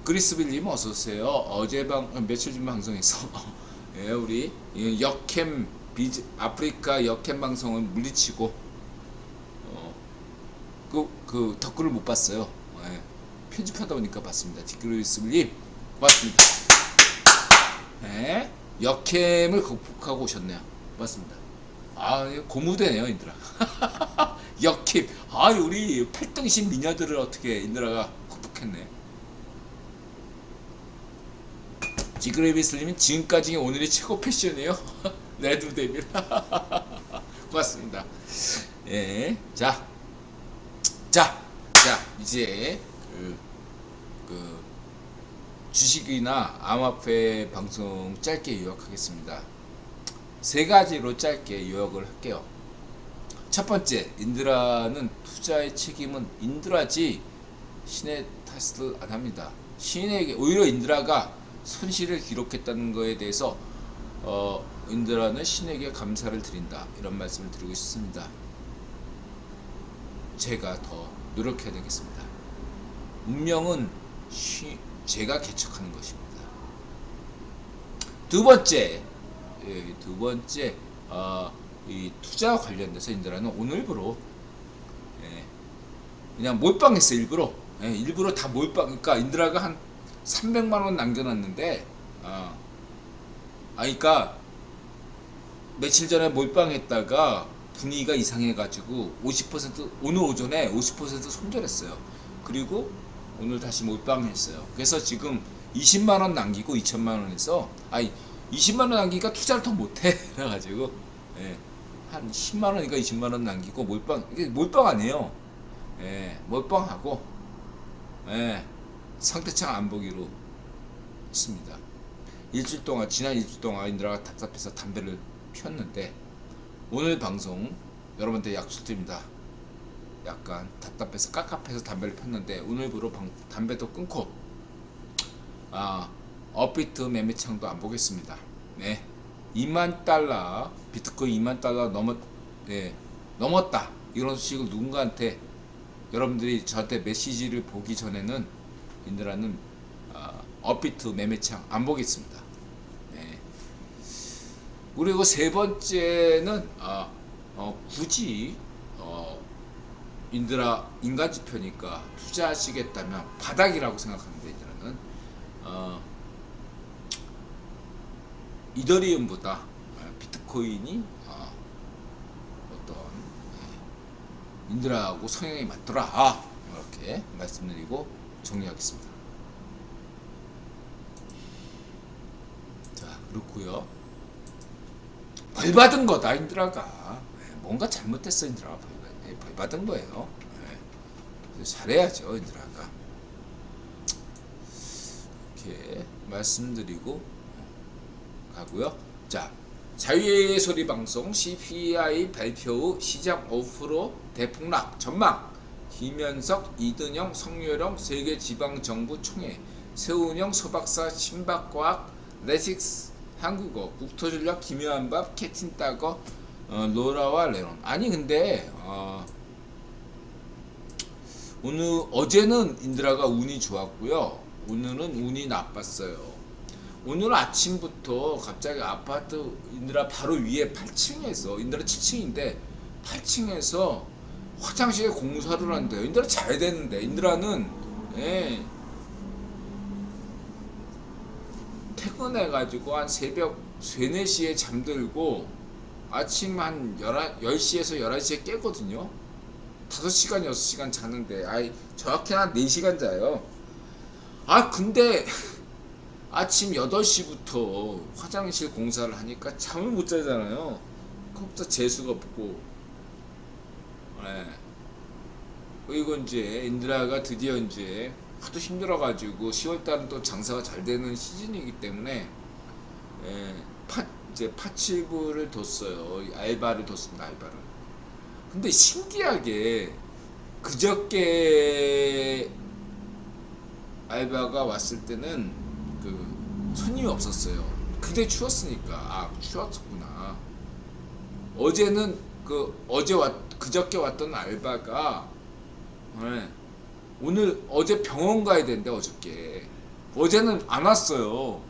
그리스빌님 어서오세요. 며칠 전 방송에서 예, 우리 역캠 아프리카 역캠 방송을 물리치고 그 댓글을 못 봤어요. 예, 편집하다 보니까 봤습니다. 그리스빌님 고맙습니다. 예, 역캠을 극복하고 오셨네요. 고맙습니다. 아, 고무대네요, 인들아. 역캠. 아, 우리 8등신 미녀들을 어떻게 인들아가 극복했네. 지그레비스님은 지금까지 오늘이 최고 패션이에요. 레드 데빌. 고맙습니다. 예, 자, 이제 그 주식이나 암호화폐 방송 짧게 요약하겠습니다. 세 가지로 짧게 요약을 할게요. 첫 번째, 인드라는 투자의 책임은 인드라지 신의 탓을 안 합니다. 신에게 오히려 인드라가 손실을 기록했다는 것에 대해서 인드라는 신에게 감사를 드린다, 이런 말씀을 드리고 싶습니다. 제가 더 노력해야 되겠습니다. 운명은 제가 개척하는 것입니다. 두 번째, 이 투자와 관련돼서 인드라는 오늘부로 그냥 몰빵했어요. 일부러 다 몰빵. 그러니까 인드라가 한 300만원 남겨놨는데 그러니까 며칠 전에 몰빵했다가 분위기가 이상해가지고 50% 오늘 오전에 50% 손절했어요. 그리고 오늘 다시 몰빵했어요. 그래서 지금 20만원 남기고 2천만원에서 20만원 남기니까 투자를 더 못해. 그래가지고 한 10만원인가 20만원 남기고 몰빵 아니에요. 몰빵하고 상대창 안 보기로 했습니다. 지난 일주일 동안 인드라가 답답해서 담배를 피웠는데 오늘 방송 여러분한테 약속드립니다. 약간 답답해서 깝깝해서 담배를 폈는데 오늘부로 담배도 끊고 업비트 매매창도 안 보겠습니다. 2만 달러 비트코인 2만 달러 넘었다, 이런 식으로 누군가한테 여러분들이 저한테 메시지를 보기 전에는 인드라는 업비트 매매창 안 보겠습니다. 그리고 세 번째는 굳이 인드라 인간지표니까 투자하시겠다면 바닥이라고 생각합니다. 인드라는 이더리움보다 비트코인이 어떤 인드라하고 성향이 맞더라, 이렇게 말씀드리고 정리하겠습니다. 자, 그렇고요. 벌 받은 거다, 인드라가. 뭔가 잘못했어. 인드라가 벌 받은 거예요. 잘해야죠, 인드라가. 이렇게 말씀드리고 가고요. 자, 자유의 소리 방송 CPI 발표 후 시장 5% 대폭락 전망. 김현석, 이든영, 성요령 세계 지방 정부 총회, 세운영, 소박사, 신박과학, 레식스, 한국어, 국토전략, 김효한밥, 캐틴 따거, 로라와 레론. 아니 근데 어제는 인드라가 운이 좋았고요. 오늘은 운이 나빴어요. 오늘 아침부터 갑자기 아파트 인드라 바로 위에 8층에서, 인드라 7층인데 8층에서 화장실에 공사를 한대요. 인드라 잘 되는데, 인드라는 퇴근해가지고 한 새벽 3, 4시에 잠들고 아침 한 10시에서 11시에 깨거든요. 5시간, 6시간 자는데 정확히 한 4시간 자요. 근데 아침 8시부터 화장실 공사를 하니까 잠을 못 자잖아요. 컴퓨터 재수가 없고. 그리고 이제 인드라가 드디어 이제 하도 힘들어가지고 10월달은 또 장사가 잘 되는 시즌이기 때문에 이제 파칠부를 뒀어요. 알바를 뒀습니다. 알바를. 근데 신기하게 그저께 알바가 왔을 때는 손님이 없었어요. 그때 추웠으니까. 추웠구나. 어제는 그저께 왔던 알바가 어제 병원 가야 되는데, 어저께 어제는 안 왔어요.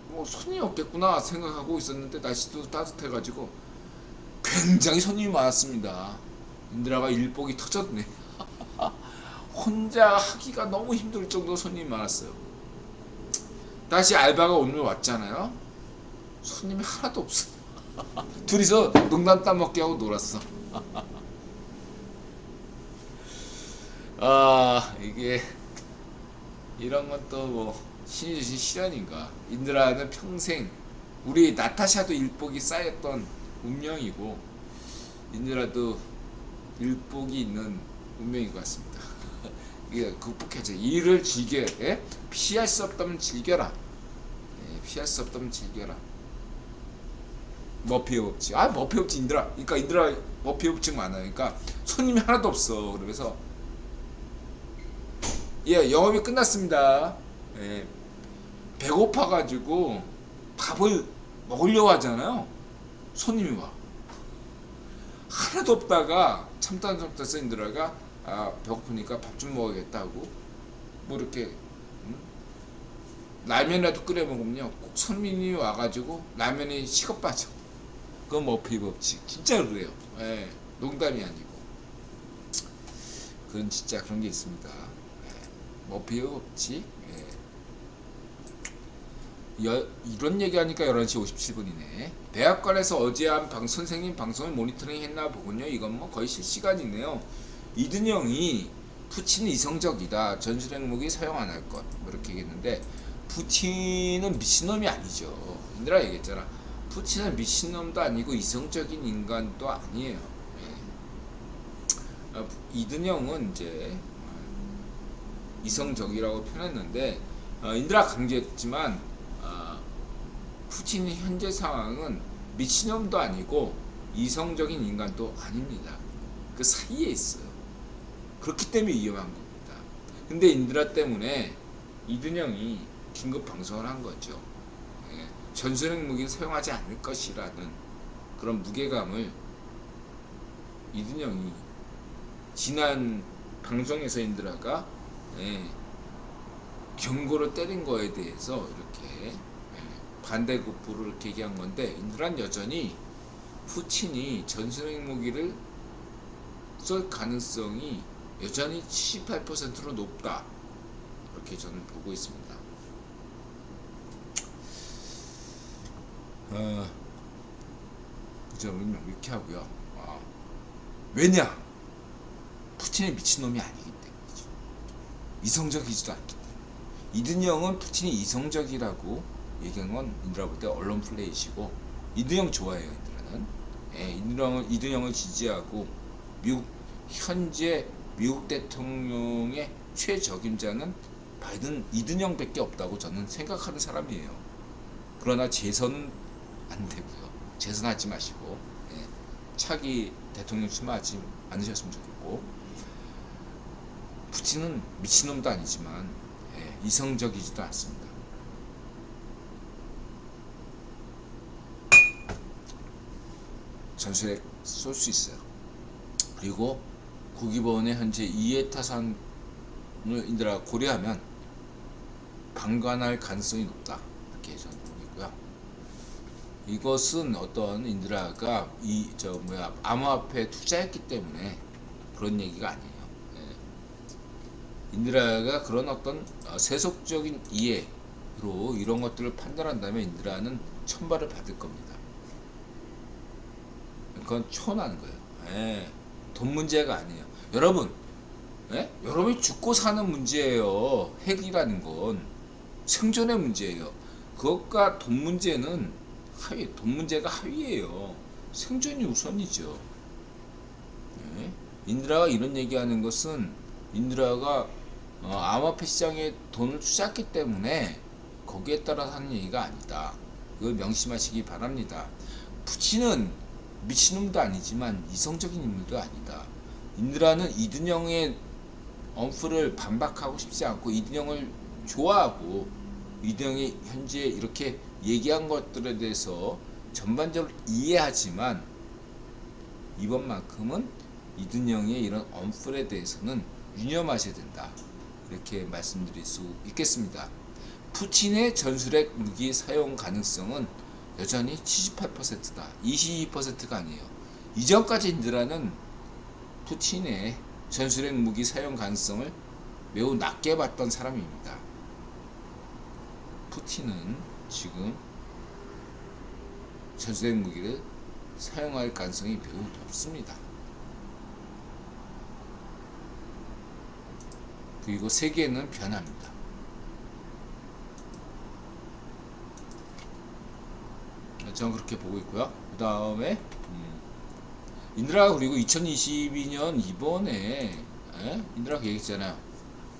뭐 손이 없겠구나 생각하고 있었는데 날씨도 따뜻해가지고 굉장히 손님이 많았습니다. 인드라가 일복이 터졌네. 혼자 하기가 너무 힘들 정도로 손님이 많았어요. 다시 알바가 오늘 왔잖아요. 손님이 하나도 없어. 둘이서 농담 따먹기 하고 놀았어. 아, 이게 이런 건 또 뭐 신이 주신 시련인가. 인드라는 평생, 우리 나타샤도 일복이 쌓였던 운명이고 인드라도 일복이 있는 운명인 것 같습니다. 이게 극복해야죠. 일을 즐겨. 예? 피할 수 없다면 즐겨라. 예, 피할 수 없다면 즐겨라. 머피의 법칙. 아, 머피의 법칙 인드라. 그러니까 인드라 머피의 법칙 많아요. 그러니까 손님이 하나도 없어. 그러면서 예, 영업이 끝났습니다. 예, 배고파가지고 밥을 먹으려고 하잖아요. 손님이 와. 하나도 없다가 참다 인드라가 아, 배고프니까 밥 좀 먹어야겠다고 뭐 이렇게 라면이라도 끓여 먹으면요 꼭 손님이 와가지고 라면이 식어 빠져. 그건 머피 법칙. 진짜 그래요. 예, 농담이 아니고. 그건 진짜 그런 게 있습니다. 예, 머피 법칙. 예. 이런 얘기하니까 11시 57분이네. 대학관에서 어제 한 선생님 방송을 모니터링 했나 보군요. 이건 뭐 거의 실시간이네요. 이든영이 푸틴은 이성적이다. 전술 핵무기 사용 안 할 것. 뭐 이렇게 얘기했는데 푸틴은 미친놈이 아니죠. 인드라 얘기했잖아. 푸틴은 미친놈도 아니고 이성적인 인간도 아니에요. 예. 이든영은 이제 이성적이라고 표현했는데 인드라 강조했지만 푸틴의 현재 상황은 미친놈도 아니고 이성적인 인간도 아닙니다. 그 사이에 있어요. 그렇기 때문에 위험한 겁니다. 근데 인드라 때문에 이든영이 긴급 방송을 한 거죠. 예, 전술핵 무기는 사용하지 않을 것이라는 그런 무게감을 이든영이 지난 방송에서 인드라가 예, 경고를 때린 거에 대해서 이렇게 반대급부를 이렇게 얘기한 건데 인드라는 여전히 푸틴이 전술핵 무기를 쏠 가능성이 여전히 78%로 높다. 이렇게 저는 보고 있습니다. 좀 이렇게 하고요. 왜냐? 푸틴이 미친놈이 아니기 때문이죠. 이성적이지도 않기 때문에. 이든영은 푸틴이 이성적이라고 얘기한 건 인드라 볼 때 언론 플레이시고 이든영 좋아해요. 인드라는. 예, 이든영을 지지하고 현재 미국 대통령의 최적임자는 바이든 이든영밖에 없다고 저는 생각하는 사람이에요. 그러나 재선은 안 되고요. 재선하지 마시고 예, 차기 대통령 출마하지 않으셨으면 좋겠고 푸틴은 미친놈도 아니지만 예, 이성적이지도 않습니다. 전술핵 쏠 수 있어요. 그리고 국위법원의 현재 이해 타산을 인드라가 고려하면 방관할 가능성이 높다. 이렇게 저는 보이고요. 이것은 어떤 인드라가 암호화폐에 투자했기 때문에 그런 얘기가 아니에요. 예. 인드라가 그런 어떤 세속적인 이해로 이런 것들을 판단한다면 인드라는 천벌을 받을 겁니다. 그건 초나는 거예요. 예. 돈 문제가 아니에요. 여러분, 예? 여러분이 죽고 사는 문제예요. 핵이라는 건 생존의 문제예요. 그것과 돈 문제는 하위, 돈 문제가 하위예요. 생존이 우선이죠. 예? 인드라가 이런 얘기하는 것은 인드라가 암호화폐 시장에 돈을 투자했기 때문에 거기에 따라서 하는 얘기가 아니다. 그걸 명심하시기 바랍니다. 푸틴은 미친놈도 아니지만 이성적인 인물도 아니다. 인드라는 이든영의 언프를 반박하고 싶지 않고 이든영을 좋아하고 이든영이 현재 이렇게 얘기한 것들에 대해서 전반적으로 이해하지만 이번만큼은 이든영의 이런 언플에 대해서는 유념하셔야 된다. 이렇게 말씀드릴 수 있겠습니다. 푸틴의 전술핵 무기 사용 가능성은 여전히 78%다. 22%가 아니에요. 이전까지 인드라는 푸틴의 전술핵 무기 사용 가능성을 매우 낮게 봤던 사람입니다. 푸틴은 지금 전술핵 무기를 사용할 가능성이 매우 높습니다. 그리고 세계는 변합니다. 저는 그렇게 보고 있고요. 그 다음에 인드라가 그리고 2022년 이번에 인드라가 얘기했잖아요.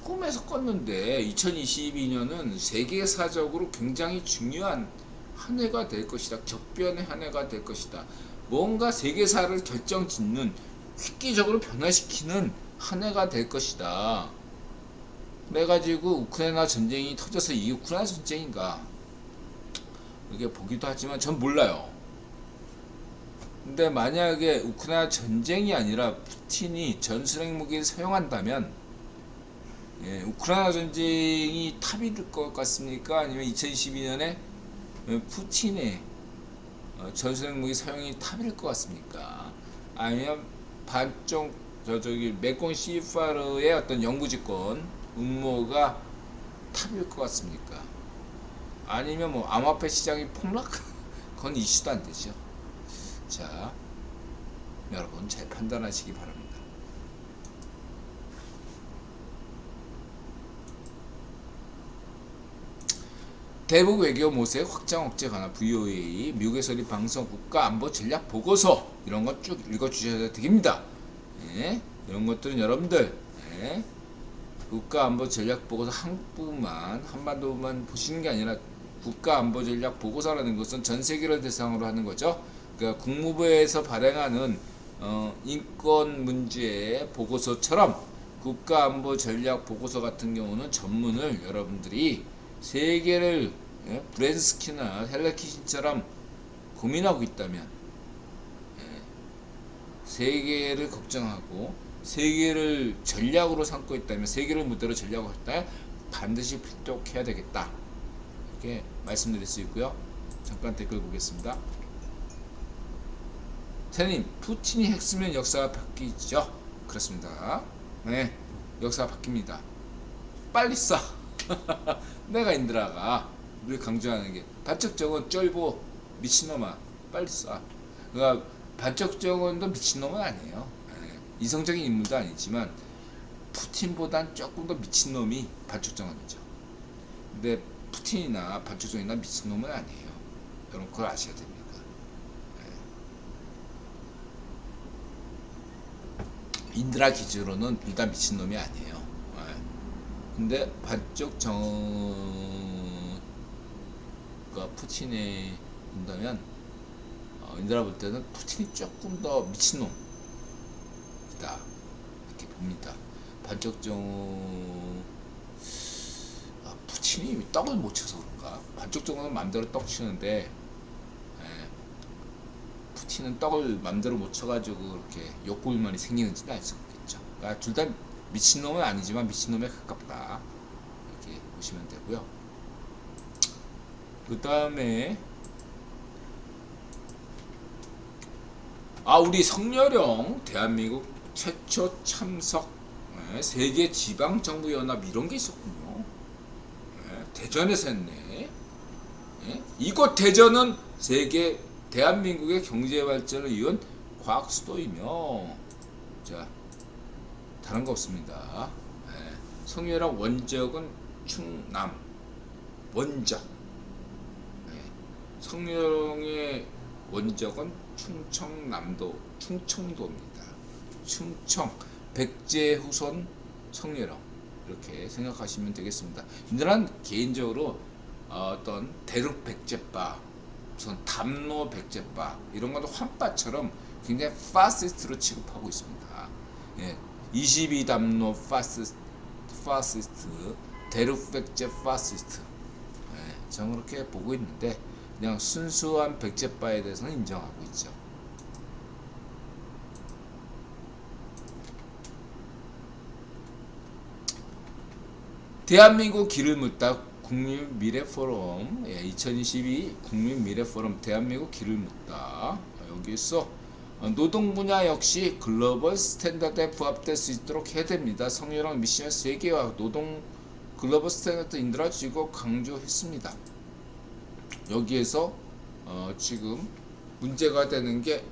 꿈에서 꿨는데 2022년은 세계사적으로 굉장히 중요한 한 해가 될 것이다. 격변의 한 해가 될 것이다. 뭔가 세계사를 결정짓는 획기적으로 변화시키는 한 해가 될 것이다. 그래가지고 우크라이나 전쟁이 터져서 이게 우크라이나 전쟁인가 이렇게 보기도 하지만 전 몰라요. 근데 만약에 우크라이나 전쟁이 아니라 푸틴이 전술핵 무기를 사용한다면 우크라이나 전쟁이 탑이 될 것 같습니까? 아니면 2022년에 푸틴의 전술핵 무기 사용이 탑일 것 같습니까? 아니면 반쪽 저기 메콩 시파르의 어떤 영구집권 음모가 탑일 것 같습니까? 아니면 뭐 암호화폐 시장이 폭락? 그건 이슈도 안 되죠. 자, 여러분 잘 판단하시기 바랍니다. 대북 외교 모색 확장 억제 관한 VOA 미국에서 이 방송 국가안보 전략 보고서 이런 것 쭉 읽어주셔야 되겠습니다. 이런 것들은 여러분들 국가안보 전략 보고서 한반도만 보시는 게 아니라 국가안보 전략 보고서라는 것은 전 세계를 대상으로 하는 거죠. 그러니까 국무부에서 발행하는 인권 문제 보고서처럼 국가안보 전략 보고서 같은 경우는 전문을 여러분들이 세계를 브레진스키나 헬레키신처럼 고민하고 있다면 세계를 걱정하고 세계를 전략으로 삼고 있다면 세계를 무대로 전략을 했다면 반드시 필독해야 되겠다 이렇게 말씀드릴 수 있고요. 잠깐 댓글 보겠습니다. 태님, 푸틴이 핵 쓰면 역사가 바뀌죠? 그렇습니다. 네, 역사가 바뀝니다. 빨리 쏴. 내가 인드라가 늘 강조하는 게 반쪽정은 쫄보 미친놈아 빨리 쏴. 그러니까 반쪽정원도 미친놈은 아니에요. 이성적인 인물도 아니지만 푸틴보단 조금 더 미친놈이 반쪽정원이죠. 근데 푸틴이나 반쪽정원이나 미친놈은 아니에요. 여러분 그걸 아셔야 됩니다. 인드라 기준으로는 둘 다 미친놈이 아니에요. 근데 반쪽 정가 푸틴에 본다면 인드라 볼 때는 푸틴이 조금 더 미친놈이다 이렇게 봅니다. 반쪽 정 푸틴이 떡을 못 쳐서 그런가? 반쪽 정은 맘대로 떡 치는데 푸틴은 떡을 맘대로 못 쳐가지고 그렇게 욕구만이 생기는지는 알 수 없겠죠. 그러니까 둘 다 미친놈은 아니지만 미친놈에 가깝다 이렇게 보시면 되고요. 그 다음에 우리 성렬영 대한민국 최초 참석 세계 지방정부연합 이런 게 있었군요. 대전에서 했네. 이곳 대전은 세계 대한민국의 경제발전을 이룬 과학수도이며 자 다른 거 없습니다. 성렬영 원적은 충남 원적. 성렬영의 원적은 충청도입니다. 충청 백제 후손 성렬영 이렇게 생각하시면 되겠습니다. 이들은 개인적으로 어떤 대륙 백제바, 우선 담로 백제바 이런 것도 환바처럼 굉장히 파시스트로 취급하고 있습니다. 22담로 파시스트, 대륙 백제 파시스트. 저는 그렇게 보고 있는데 그냥 순수한 백제바에 대해서는 인정하고 있죠. 대한민국 길을 묻다 국민미래포럼 2022 국민미래포럼 대한민국 길을 묻다 여기서 노동 분야 역시 글로벌 스탠다드에 부합될 수 있도록 해야 됩니다. 성유랑 미션을 세계화 노동 글로벌 스탠다드 인도라지고 강조했습니다. 여기에서 지금 문제가 되는 게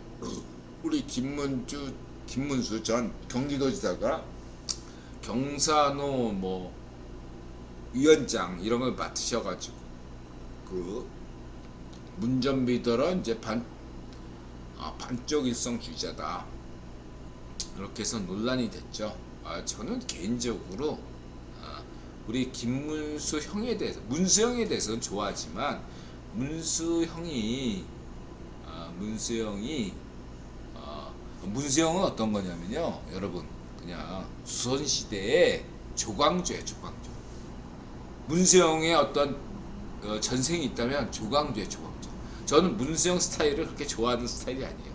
우리 김문수 전 경기도지사가 경산호 뭐 위원장 이런 걸 맡으셔가지고 그 문전비더러 이제 반쪽 일성주의자다 이렇게 해서 논란이 됐죠. 저는 개인적으로 우리 김문수 형에 대해서 문수 형에 대해서는 좋아하지만 문수 형은 어떤 거냐면요, 여러분 그냥 조선시대의 조광조예요. 조광조. 문수영의 어떤 전생이 있다면 조광조예요. 조광조. 저는 문수영 스타일을 그렇게 좋아하는 스타일이 아니에요.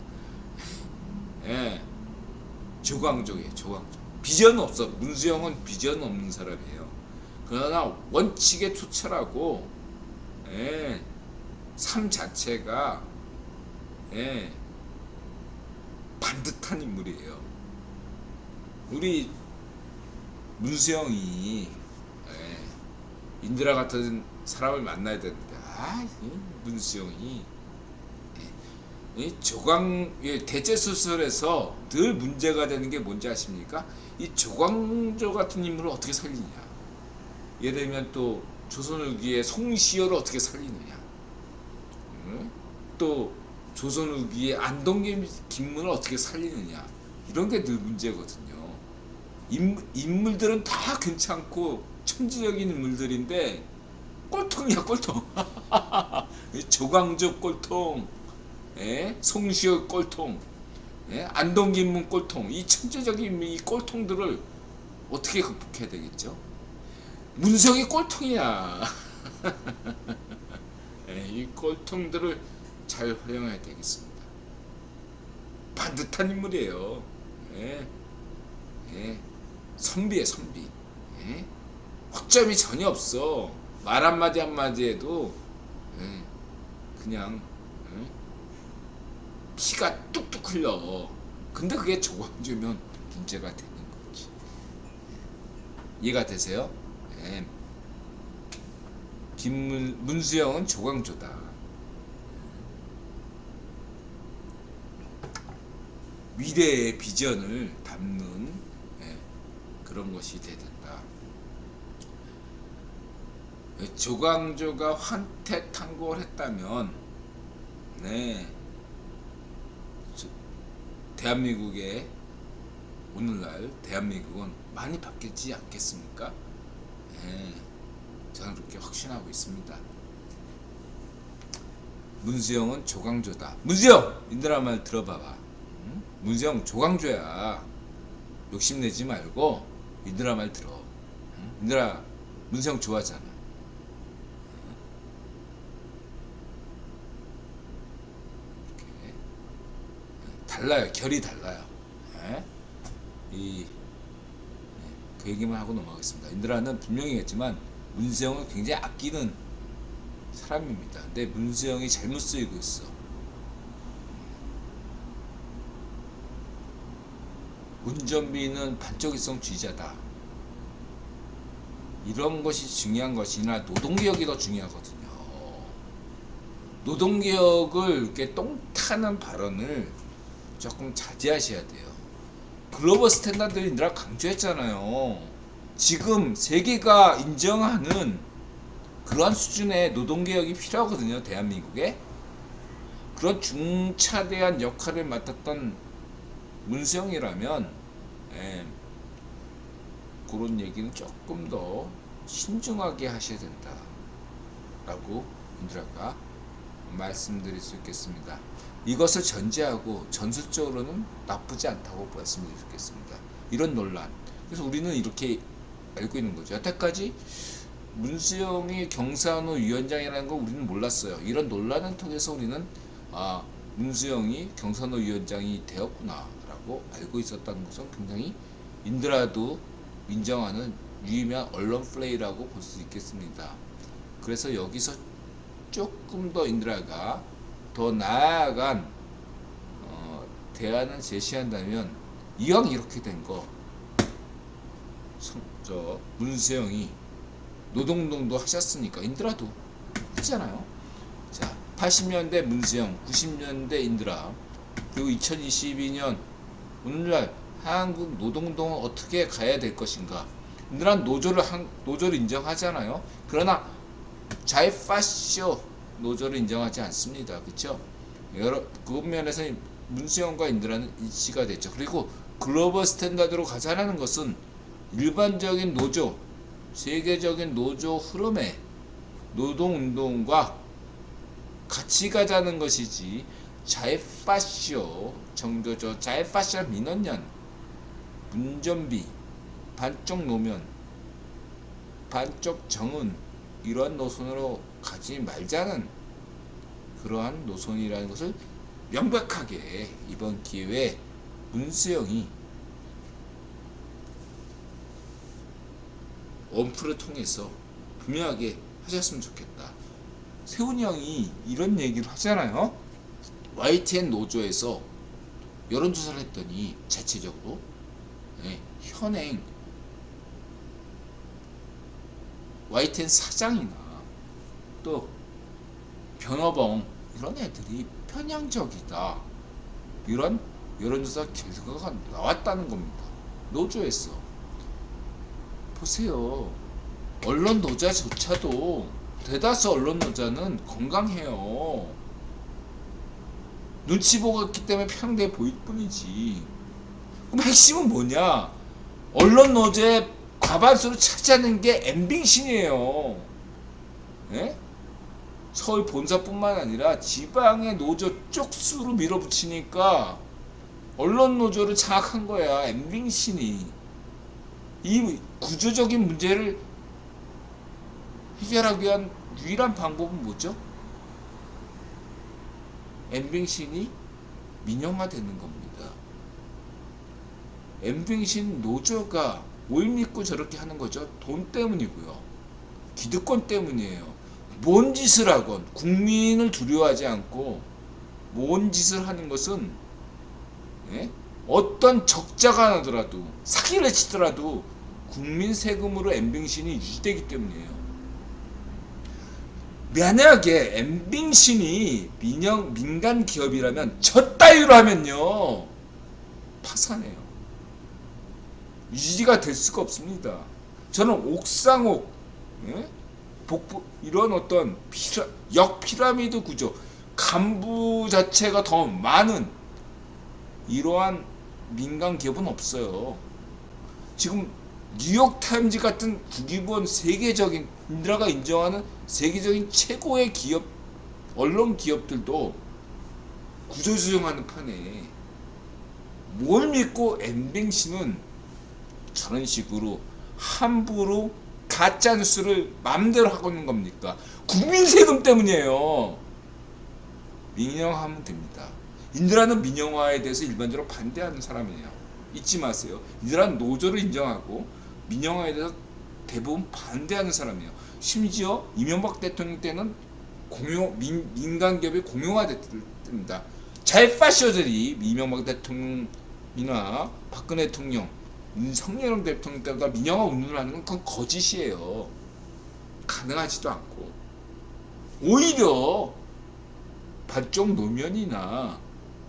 예, 조광조예요. 조광조. 비전 없어. 문수영은 비전 없는 사람이에요. 그러나 원칙에 투철하고 삶 자체가 반듯한 인물이에요. 우리 문수영이 인드라 같은 사람을 만나야 되는데 이 문수영이 대체수술에서 늘 문제가 되는 게 뭔지 아십니까? 이 조광조 같은 인물을 어떻게 살리냐. 예를 들면 또 조선후기의 송시효를 어떻게 살리느냐. 또 조선후기의 안동김 김문을 어떻게 살리느냐. 이런 게 늘 문제거든요. 인물들은 다 괜찮고 천지적인 인물들인데 꼴통이야 꼴통. 조광조 꼴통, 송시효 꼴통, 안동김문 꼴통. 이 천재적인 이 꼴통들을 어떻게 극복해야 되겠죠? 문성이 꼴통이야. 이 꼴통들을 잘 활용해야 되겠습니다. 반듯한 인물이에요. 선비에 선비. 허점이 전혀 없어. 말 한마디 한마디에도 그냥 피가 뚝뚝 흘러. 근데 그게 조광조면 문제가 되는 거지. 이해가 되세요? 문수영은 조광조다. 미래의 비전을 담는 그런 것이 돼야 된다. 조광조가 환태탄국을 했다면 대한민국의 오늘날 대한민국은 많이 바뀌지 않겠습니까? 저는 그렇게 확신하고 있습니다. 문수영은 조광조다. 문수영! 인들아 말 들어봐봐. 문수영 조광조야. 욕심내지 말고 인들아 말 들어. 인들아 문수영 좋아하잖아. 이렇게 달라요. 결이 달라요. 그 얘기만 하고 넘어가겠습니다. 인드라는 분명히겠지만 문수영을 굉장히 아끼는 사람입니다. 근데 문수영이 잘못 쓰이고 있어. 운전비는 반쪽일성주의자다. 이런 것이 중요한 것이나 노동개혁이 더 중요하거든요. 노동개혁을 이렇게 똥 타는 발언을 조금 자제하셔야 돼요. 글로벌 스탠다드를 인드라 강조했잖아요. 지금 세계가 인정하는 그러한 수준의 노동개혁이 필요하거든요. 대한민국에. 그런 중차대한 역할을 맡았던 문수영이라면 그런 얘기는 조금 더 신중하게 하셔야 된다 라고 인드라가 말씀드릴 수 있겠습니다. 이것을 전제하고 전술적으로는 나쁘지 않다고 말씀드리겠습니다. 이런 논란. 그래서 우리는 이렇게 알고 있는 거죠. 여태까지 문수영이 경산호 위원장이라는 걸 우리는 몰랐어요. 이런 논란을 통해서 우리는 문수영이 경산호 위원장이 되었구나 라고 알고 있었다는 것은 굉장히 인드라도 인정하는 유의미한 언론 플레이라고 볼 수 있겠습니다. 그래서 여기서 조금 더 인드라가 더 나아간 대안을 제시한다면, 이왕 이렇게 된 거 문세영이 노동운동도 하셨으니까 인드라도 했잖아요. 자, 80년대 문세영, 90년대 인드라, 그리고 2022년 오늘날 한국 노동운동은 어떻게 가야 될 것인가. 인드라는 노조를 인정하잖아요. 그러나 자이파쇼 노조를 인정하지 않습니다. 그렇죠? 그런 면에서 문수영과 인드라는 일치가 됐죠. 그리고 글로벌 스탠다드로 가자라는 것은 일반적인 노조, 세계적인 노조 흐름에 노동운동과 같이 가자는 것이지, 자이파쇼 정도죠. 자이파쇼 민원연, 문전비, 반쪽 노면, 반쪽 정은, 이러한 노선으로 가지 말자는 그러한 노선이라는 것을 명백하게 이번 기회에 문수영이 원풀을 통해서 분명하게 하셨으면 좋겠다. 세훈이 형이 이런 얘기를 하잖아요. YTN 노조에서 여론조사를 했더니 자체적으로 현행 YTN 사장이나 또 변호봉 이런 애들이 편향적이다, 이런 여론조사 결과가 나왔다는 겁니다. 노조에서 보세요. 언론 노자조차도 대다수 언론 노자는 건강해요. 눈치 보고 있기 때문에 편향돼 보일 뿐이지. 그럼 핵심은 뭐냐? 언론 노조의 과반수를 차지하는 게 엠빙신이에요. 예? 서울 본사뿐만 아니라 지방의 노조 쪽수로 밀어붙이니까 언론 노조를 장악한 거야, 엠빙신이. 이 구조적인 문제를 해결하기 위한 유일한 방법은 뭐죠? 엠빙신이 민영화되는 겁니다. 엠빙신 노조가 뭘 믿고 저렇게 하는 거죠? 돈 때문이고요. 기득권 때문이에요. 뭔 짓을 하건 국민을 두려워하지 않고 뭔 짓을 하는 것은 어떤 적자가 나더라도, 사기를 치더라도 국민 세금으로 엠빙신이 유지되기 때문이에요. 만약에 엠빙신이 민간 기업이라면 저 따위로 하면요 파산해요. 유지가 될 수가 없습니다. 저는 옥상옥, 복부, 이런 어떤 역피라미드 구조, 간부 자체가 더 많은 이러한 민간 기업은 없어요. 지금 뉴욕타임즈 같은 국위본 세계적인, 인드라가 인정하는 세계적인 최고의 기업, 언론 기업들도 구조조정하는 판에 뭘 믿고 엠뱅씨는 저런 식으로 함부로 가짜뉴스를 마음대로 하고 있는 겁니까? 국민 세금 때문이에요. 민영화하면 됩니다. 인드라는 민영화에 대해서 일반적으로 반대하는 사람이에요. 잊지 마세요. 인드라는 노조를 인정하고 민영화에 대해서 대부분 반대하는 사람이에요. 심지어 이명박 대통령 때는 민간 기업이 공용화됐습니다. 자이파쇼들이 이명박 대통령이나 박근혜 대통령, 윤석열 대통령 때보다 민영화 운운을 하는 건 그건 거짓이에요. 가능하지도 않고. 오히려 반쪽 노면이나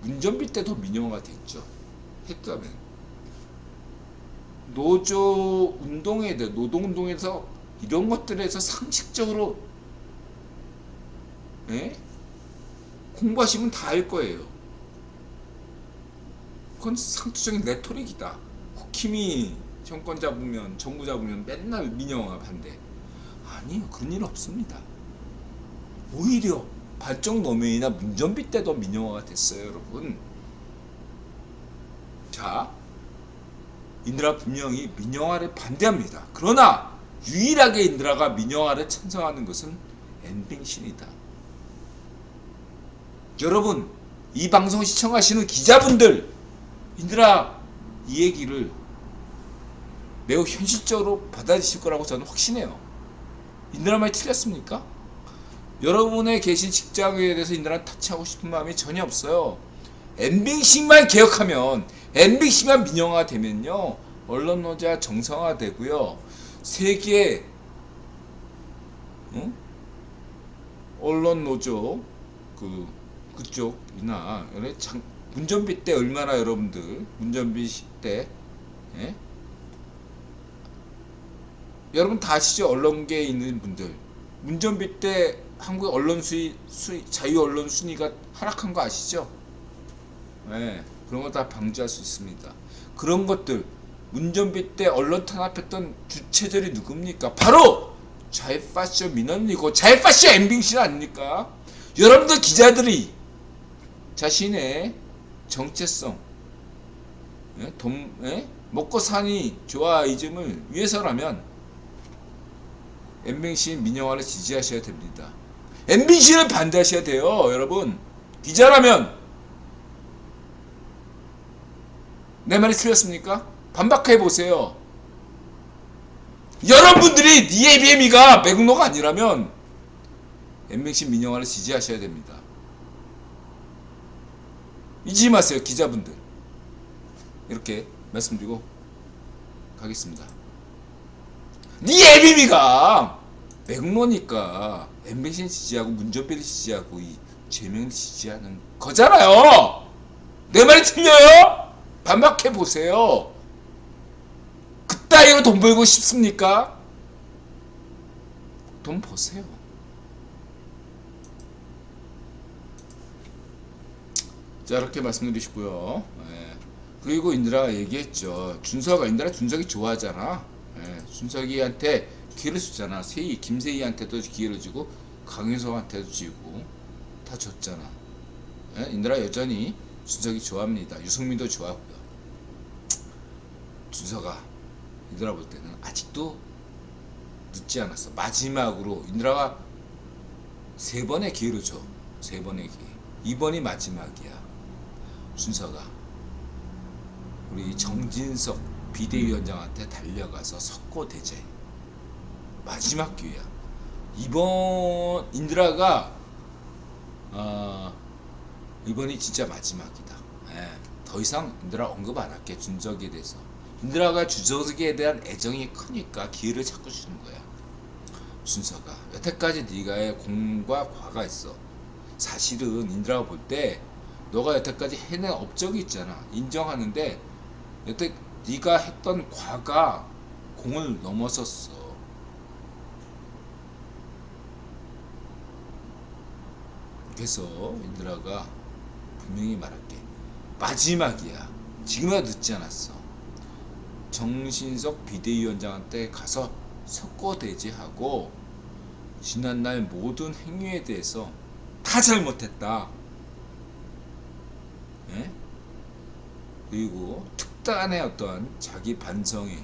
문전비 때도 민영화가 됐죠. 했다면. 노조 운동에 대해, 노동운동에서 이런 것들에서 상식적으로 공부하시면 다 알 거예요. 그건 상투적인 레토릭이다. 국힘이 정권 잡으면, 정부 잡으면 맨날 민영화 반대. 아니요, 그런 일 없습니다. 오히려 발정 노면이나 문전비 때도 민영화가 됐어요, 여러분. 자, 인드라 분명히 민영화를 반대합니다. 그러나 유일하게 인드라가 민영화를 찬성하는 것은 엠빙신이다. 여러분, 이 방송 시청하시는 기자분들, 인드라 이 얘기를 매우 현실적으로 받아들이실 거라고 저는 확신해요. 인드라 말이 틀렸습니까? 여러분의 계신 직장에 대해서 인드라는 타치하고 싶은 마음이 전혀 없어요. MBC만 개혁하면, MBC만 민영화되면요, 언론 노조가 정상화되고요, 세계 언론 노조 그쪽이나 운전비 때 얼마나 여러분들 운전비 때, 예? 여러분 다 아시죠? 언론계에 있는 분들 운전비 때 한국 언론 자유 언론 순위가 하락한 거 아시죠? 예, 그런 거 다 방지할 수 있습니다. 그런 것들 운전비 때 언론 탄압했던 주체들이 누굽니까? 바로 좌파쇼 민원이고 좌파쇼 MBC 아닙니까? 여러분들 기자들이 자신의 정체성, 먹고 사니 좋아이즘을 위해서라면 MBC 민영화를 지지하셔야 됩니다. MBC를 반대하셔야 돼요, 여러분. 기자라면. 내 말이 틀렸습니까? 반박해 보세요. 여러분들이 EABM이가 매국노가 아니라면 MBC 민영화를 지지하셔야 됩니다. 잊지 마세요, 기자분들. 이렇게 말씀드리고 가겠습니다. EABM이가 매국노니까 MBC를 지지하고 문전비를 지지하고 이 제명을 지지하는 거잖아요. 내 말이 틀려요? 반박해 보세요. 그따위로 돈 벌고 싶습니까? 돈 버세요. 자, 이렇게 말씀드리시고요. 예. 그리고 인드라가 얘기했죠. 준석이 좋아하잖아. 예. 준석이한테 기회를 주잖아. 김세희한테도 기회를 주고 강윤석한테도 주고 다 줬잖아. 예. 인드라 여전히 준석이 좋아합니다. 유승민도 좋아하고요. 준석아, 인드라 볼 때는 아직도 늦지 않았어. 마지막으로 인드라가 3번의 기회를 줘. 3번의 기회. 이번이 마지막이야. 준석아, 우리 정진석 비대위원장한테 달려가서 석고대제. 마지막 기회야. 이번 인드라가 이번이 진짜 마지막이다. 예. 더 이상 인드라 언급 안 할게. 준석에 대해서. 인드라가 준석에 대한 애정이 크니까 기회를 자꾸 주는 거야. 준석아, 여태까지 네가의 공과 과가 있어. 사실은 인드라가 볼 때 너가 여태까지 해낸 업적이 있잖아. 인정하는데 여태 네가 했던 과가 공을 넘어섰어. 그래서 인드라가 분명히 말할게. 마지막이야. 지금이라도 늦지 않았어. 정신석 비대위원장한테 가서 석고대죄하고 지난날 모든 행위에 대해서 다 잘못했다. 예? 그리고 특단의 어떠한 자기 반성의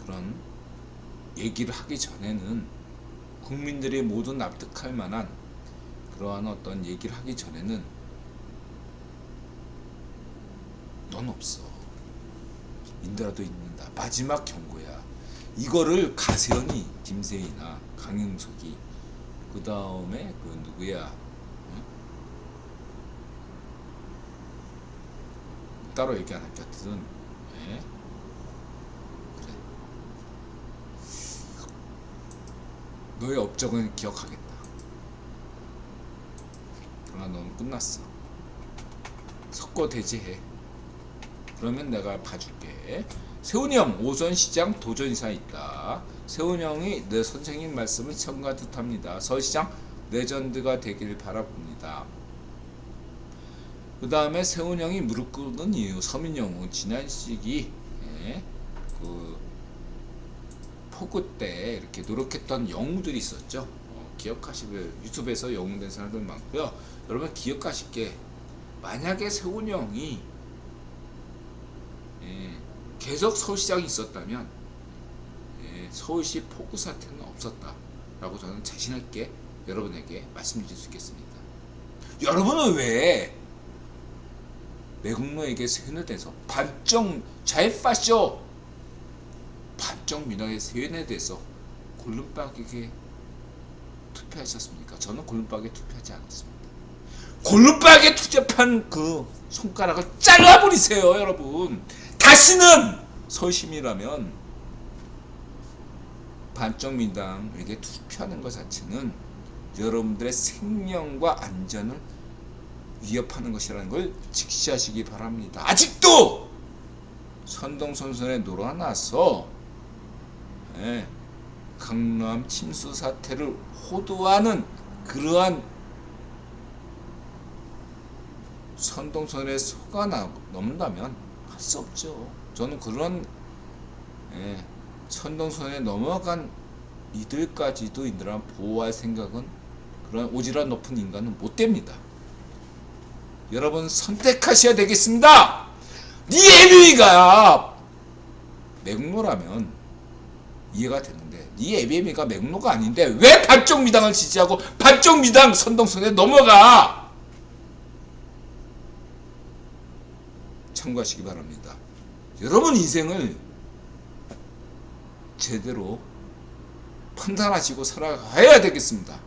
그런 얘기를 하기 전에는 국민들이 모두 납득할 만한 그러한 어떤 얘기를 하기 전에는 넌 없어. 인드라도 있는다. 마지막 경고야. 이거를 가세현이, 김세희나 강용석이, 그 다음에 그 누구야? 응? 따로 얘기 안 할 것 같은. 네? 그래. 너의 업적은 기억하겠다. 그러나 넌 끝났어. 석고대죄해. 그러면 내가 봐줄게. 세훈이 형, 오선시장 도전이사 있다. 세훈이 형이 내 선생님 말씀을 청구한 듯합니다. 서시장 레전드가 되길 바라봅니다. 그 다음에 세훈이 형이 무릎 꿇는 이유. 서민영웅 지난 시기 그 폭우 때 이렇게 노력했던 영웅들이 있었죠. 기억하시고요. 유튜브에서 영웅된 사람들 많고요. 여러분 기억하실 게, 만약에 세훈이 형이 계속 서울시장이 있었다면 서울시 폭우 사태는 없었다 라고 저는 자신있게 여러분에게 말씀드릴 수 있겠습니다. 여러분은 왜 매국노에게 세뇌돼서 반정 좌파쇼 반쪽민당의 세연에 대해서 골룸박에게 투표하셨습니까? 저는 골룸박에 투표하지 않았습니다. 골룸박에 투표한 그 손가락을 잘라버리세요, 여러분. 다시는 서울시민이라면 반쪽민당에게 투표하는 것 자체는 여러분들의 생명과 안전을 위협하는 것이라는 걸 직시하시기 바랍니다. 아직도 선동선선에 놀아나서 강남 침수 사태를 호도하는 그러한 선동선에 속아 넘는다면 할 수 없죠. 저는 그런 선동선에 넘어간 이들까지도 인들아 보호할 생각은 그런 오지랖 높은 인간은 못 됩니다. 여러분 선택하셔야 되겠습니다. 네 애비가 맥로라면 이해가 되는데 네 애비가 맥로가 아닌데 왜 반쪽미당을 지지하고 반쪽미당 선동선에 넘어가? 참고하시기 바랍니다. 여러분 인생을 제대로 판단하시고 살아가야 되겠습니다.